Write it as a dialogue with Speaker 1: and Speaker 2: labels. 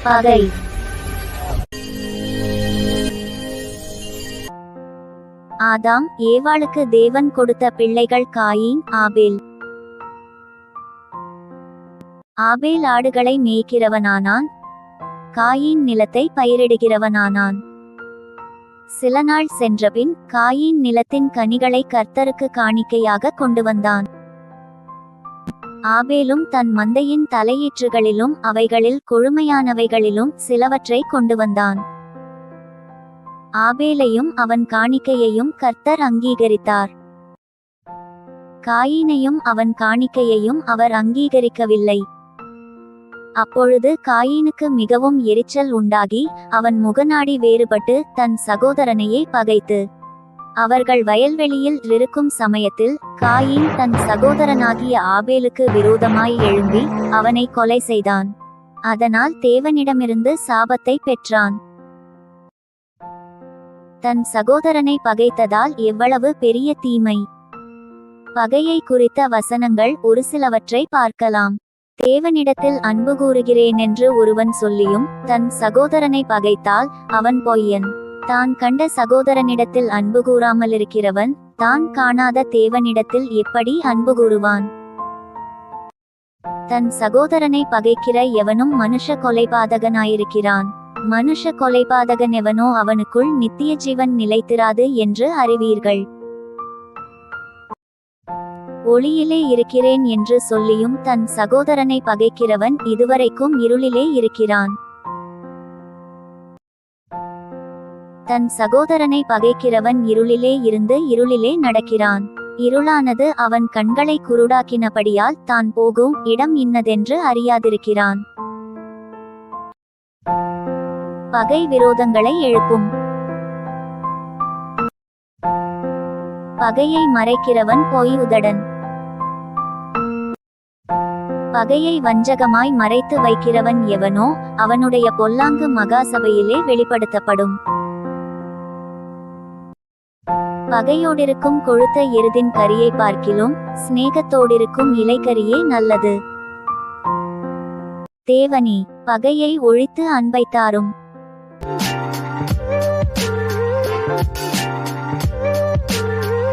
Speaker 1: பகை. ஆதாம் ஏவாளுக்கு தேவன் கொடுத்த பிள்ளைகள் காயீன், ஆபேல். ஆபேல் ஆடுகளை மேய்க்கிறவனானான், காயீன் நிலத்தை பயிரிடுகிறவனானான். சில நாள் சென்றபின் காயீன் நிலத்தின் கனிகளை கர்த்தருக்கு காணிக்கையாக கொண்டு வந்தான். ஆபேலும் தன் மந்தையின் தலையீற்றுகளிலும் அவைகளில் கொழுமையானவைகளிலும் சிலவற்றை கொண்டு வந்தான். ஆபேலையும் அவன் காணிக்கையையும் கர்த்தர் அங்கீகரித்தார். காயீனையும் அவன் காணிக்கையையும் அவர் அங்கீகரிக்கவில்லை. அப்பொழுது காயீனுக்கு மிகவும் எரிச்சல் உண்டாகி அவன் முகநாடி வேறுபட்டு தன் சகோதரனையே பகைத்து, அவர்கள் வயல்வெளியில் இருக்கும் சமயத்தில் காயீன் தன் சகோதரனாகிய ஆபேலுக்கு விரோதமாய் எழும்பி அவனை கொலை செய்தான். அதனால் தேவனிடமிருந்து சாபத்தை பெற்றான். தன் சகோதரனை பகைத்ததால் எவ்வளவு பெரிய தீமை! பகையை குறித்த வசனங்கள் ஒரு சிலவற்றை பார்க்கலாம். தேவனிடத்தில் அன்பு கூறுகிறேன் என்று ஒருவன் சொல்லியும் தன் சகோதரனை பகைத்தால் அவன் பொய்யன். தான் கண்ட சகோதரனிடத்தில் அன்பு கூறாமலிருக்கிறவன் தான் காணாத தேவனிடத்தில் எப்படி அன்பு கூறுவான்? தன் சகோதரனை பகைக்கிற எவனும் மனுஷ கொலைபாதகனாயிருக்கிறான். மனுஷ கொலைபாதகன் எவனோ அவனுக்குள் நித்திய ஜீவன் நிலைத்திராது என்று அறிவீர்கள். ஒளியிலே இருக்கிறேன் என்று சொல்லியும் தன் சகோதரனை பகைக்கிறவன் இதுவரைக்கும் இருளிலே இருக்கிறான். தன் சகோதரனை பகைக்கிறவன் இருளிலே இருந்து இருளிலே நடக்கிறான். இருளானது அவன் கண்களை குருடாக்கினபடியால் தான் போகும் இடம் இன்னதென்று அறியாதிருக்கிறான். பகை விரோதங்களை எழுப்பும். பகையை மறைக்கிறவன் பொய் உதடன். பகையை வஞ்சகமாய் மறைத்து வைக்கிறவன் எவனோ அவனுடைய பொல்லாங்கு மகாசபையிலே வெளிப்படுத்தப்படும். பகையோடிருக்கும் கொழுத்த எருதின் கரியை பார்க்கிலும் சிநேகத்தோடிருக்கும் இலைக்கரியே நல்லது. தேவனே, பகையை ஒழித்து அன்பை தாரும்.